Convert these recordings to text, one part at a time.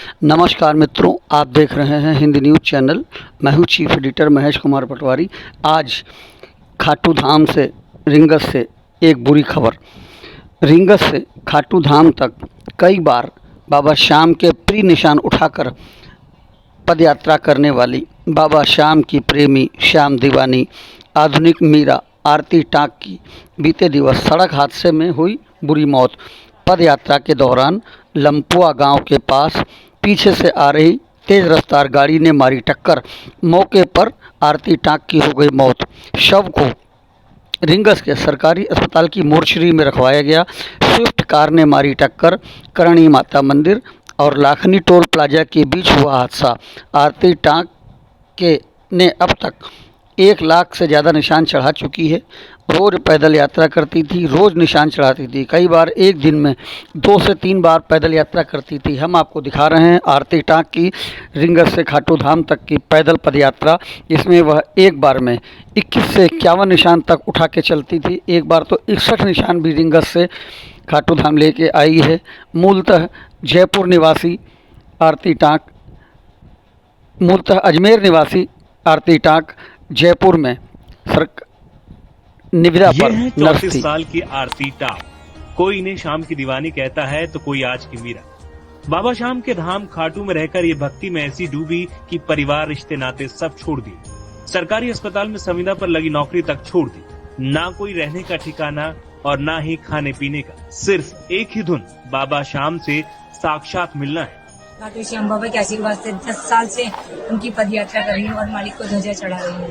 नमस्कार मित्रों, आप देख रहे हैं हिंदी न्यूज़ चैनल। मैं हूं चीफ एडिटर महेश कुमार पटवारी। आज खाटू धाम से रींगस से एक बुरी खबर। रींगस से खाटू धाम तक कई बार बाबा श्याम के प्रिय निशान उठाकर पदयात्रा करने वाली बाबा श्याम की प्रेमी श्याम दीवानी आधुनिक मीरा आरती टाक की बीते दिवस सड़क हादसे में हुई बुरी मौत। पदयात्रा के दौरान लंपुआ गांव के पास पीछे से आ रही तेज़ रफ्तार गाड़ी ने मारी टक्कर। मौके पर आरती टाक की हो गई मौत। शव को रींगस के सरकारी अस्पताल की मोर्चरी में रखवाया गया। स्विफ्ट कार ने मारी टक्कर। करणी माता मंदिर और लाखनी टोल प्लाजा के बीच हुआ हादसा। आरती टाक के ने अब तक 1 लाख से ज़्यादा निशान चढ़ा चुकी है। रोज़ पैदल यात्रा करती थी, रोज़ निशान चढ़ाती थी। कई बार एक दिन में 2 से 3 बार पैदल यात्रा करती थी। हम आपको दिखा रहे हैं आरती टाक की रींगस से खाटू धाम तक की पैदल पदयात्रा। इसमें वह एक बार में 21 से 51 निशान तक उठा के चलती थी। एक बार तो 61 निशान भी रींगस से खाटू धाम लेके आई है। मूलतः जयपुर निवासी आरती टाक मूलतः अजमेर निवासी आरती टाक जयपुर में निविदा पर ये है 34 साल की आरती टाक। कोई इन्हें शाम की दीवानी कहता है तो कोई आज की मीरा। बाबा श्याम के धाम खाटू में रहकर ये भक्ति में ऐसी डूबी कि परिवार रिश्ते नाते सब छोड़ दिए। सरकारी अस्पताल में संविदा पर लगी नौकरी तक छोड़ दी। ना कोई रहने का ठिकाना और ना ही खाने पीने का। सिर्फ एक ही धुन, बाबा श्याम से साक्षात मिलना है। खाटू श्याम बाबा के आशीर्वाद से 10 साल से उनकी पदयात्रा कर रही हूँ और मालिक को ध्वजा चढ़ा रही हूँ।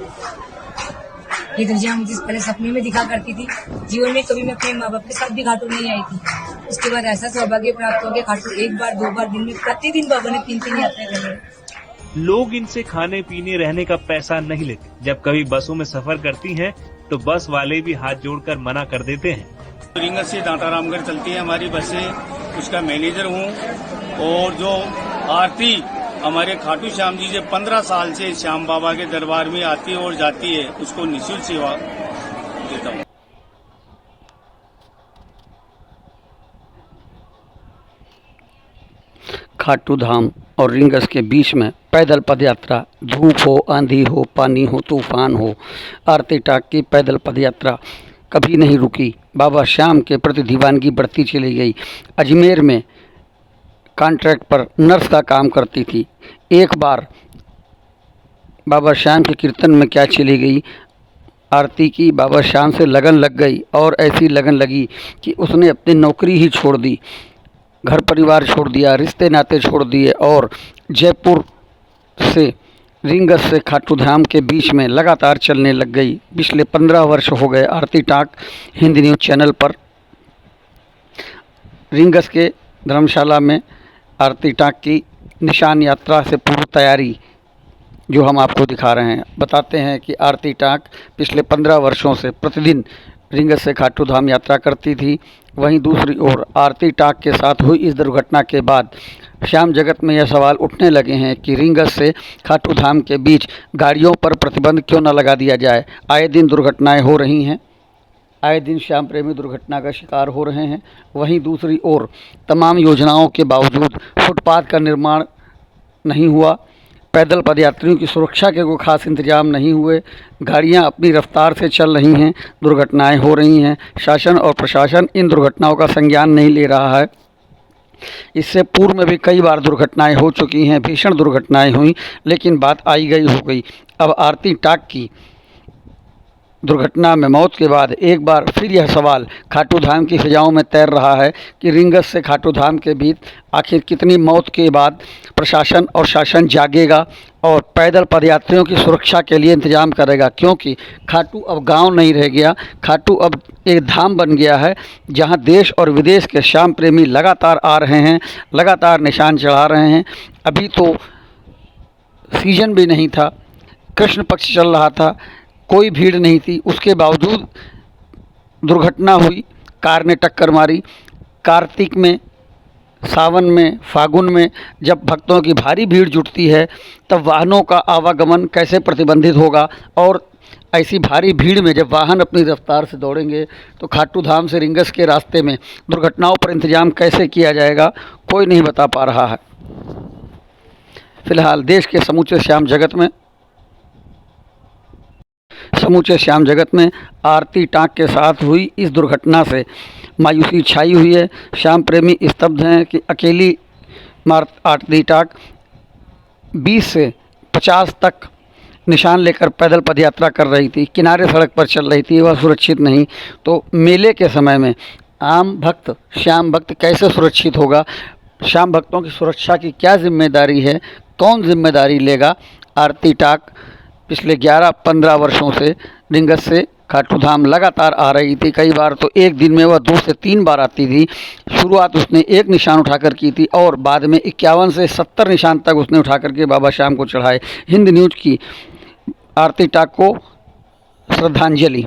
ये ध्वजा मुझे पहले सपने में दिखा करती थी। जीवन में कभी मैं अपने माँ बाप के साथ भी खाटू नहीं आई थी। उसके बाद ऐसा सौभाग्य प्राप्त हो गया, खाटू 1 बार 2 बार दिन में प्रतिदिन बाबा ने 3-3 यात्राएं करी। लोग इनसे खाने पीने रहने का पैसा नहीं लेते। जब कभी बसों में सफर करती हैं तो बस वाले भी हाथ जोड़कर मना कर देते हैं। रींगस से डांटारामगढ़ चलती है हमारी बसें, उसका मैनेजर हूँ। और जो आरती हमारे खाटू श्याम जी से 15 साल से श्याम बाबा के दरबार में आती है और जाती है, उसको निःशुल्क सेवा देता हूँ। खाटू धाम और रींगस के बीच में पैदल पदयात्रा, धूप हो, आंधी हो, पानी हो, तूफान हो, आरती टाक की पैदल पदयात्रा कभी नहीं रुकी। बाबा श्याम के प्रति दीवानगी बढ़ती चली गई। अजमेर में कॉन्ट्रैक्ट पर नर्स का काम करती थी। एक बार बाबा श्याम के कीर्तन में क्या चली गई, आरती की बाबा श्याम से लगन लग गई और ऐसी लगन लगी कि उसने अपनी नौकरी ही छोड़ दी, घर परिवार छोड़ दिया, रिश्ते नाते छोड़ दिए और जयपुर से रींगस से खाटू धाम के बीच में लगातार चलने लग गई। पिछले 15 वर्ष हो गए आरती टाक हिंदी न्यूज़ चैनल पर रींगस के धर्मशाला में आरती टाक की निशान यात्रा से पूर्व तैयारी जो हम आपको दिखा रहे हैं। बताते हैं कि आरती टाक पिछले 15 वर्षों से प्रतिदिन रींगस से खाटू धाम यात्रा करती थी। वहीं दूसरी ओर आरती टाक के साथ हुई इस दुर्घटना के बाद श्याम जगत में यह सवाल उठने लगे हैं कि रींगस से खाटू धाम के बीच गाड़ियों पर प्रतिबंध क्यों न लगा दिया जाए। आए दिन दुर्घटनाएं हो रही हैं, आए दिन श्याम प्रेमी दुर्घटना का शिकार हो रहे हैं। वहीं दूसरी ओर तमाम योजनाओं के बावजूद फुटपाथ का निर्माण नहीं हुआ, पैदल पदयात्रियों की सुरक्षा के कोई खास इंतजाम नहीं हुए, गाड़ियां अपनी रफ्तार से चल रही हैं, दुर्घटनाएं हो रही हैं। शासन और प्रशासन इन दुर्घटनाओं का संज्ञान नहीं ले रहा है। इससे पूर्व में भी कई बार दुर्घटनाएं हो चुकी हैं, भीषण दुर्घटनाएं हुई, लेकिन बात आई गई हो गई। अब आरती टाक की दुर्घटना में मौत के बाद एक बार फिर यह सवाल खाटू धाम की फिजाओं में तैर रहा है कि रींगस से खाटू धाम के बीच आखिर कितनी मौत के बाद प्रशासन और शासन जागेगा और पैदल पदयात्रियों की सुरक्षा के लिए इंतजाम करेगा। क्योंकि खाटू अब गांव नहीं रह गया, खाटू अब एक धाम बन गया है जहां देश और विदेश के श्याम प्रेमी लगातार आ रहे हैं, लगातार निशान चढ़ा रहे हैं। अभी तो सीजन भी नहीं था, कृष्ण पक्ष चल रहा था, कोई भीड़ नहीं थी, उसके बावजूद दुर्घटना हुई, कार ने टक्कर मारी। कार्तिक में, सावन में, फागुन में जब भक्तों की भारी भीड़ जुटती है तब वाहनों का आवागमन कैसे प्रतिबंधित होगा। और ऐसी भारी भीड़ में जब वाहन अपनी रफ्तार से दौड़ेंगे तो खाटू धाम से रींगस के रास्ते में दुर्घटनाओं पर इंतजाम कैसे किया जाएगा, कोई नहीं बता पा रहा है। फिलहाल देश के समूचे श्याम जगत में आरती टाक के साथ हुई इस दुर्घटना से मायूसी छाई हुई है। श्याम प्रेमी स्तब्ध हैं कि अकेली आरती टाक 20 से 50 तक निशान लेकर पैदल पदयात्रा कर रही थी, किनारे सड़क पर चल रही थी, वह सुरक्षित नहीं। तो मेले के समय में आम भक्त, श्याम भक्त कैसे सुरक्षित होगा? श्याम भक्तों की सुरक्षा की क्या जिम्मेदारी है? कौन जिम्मेदारी लेगा? आरती टाक पिछले 11-15 वर्षों से रिंगस से खाटू धाम लगातार आ रही थी। कई बार तो एक दिन में वह 2 से 3 बार आती थी। शुरुआत उसने एक निशान उठाकर की थी और बाद में 51 से 70 निशान तक उसने उठा करके बाबा श्याम को चढ़ाए। हिंद न्यूज़ की आरती टाक को श्रद्धांजलि।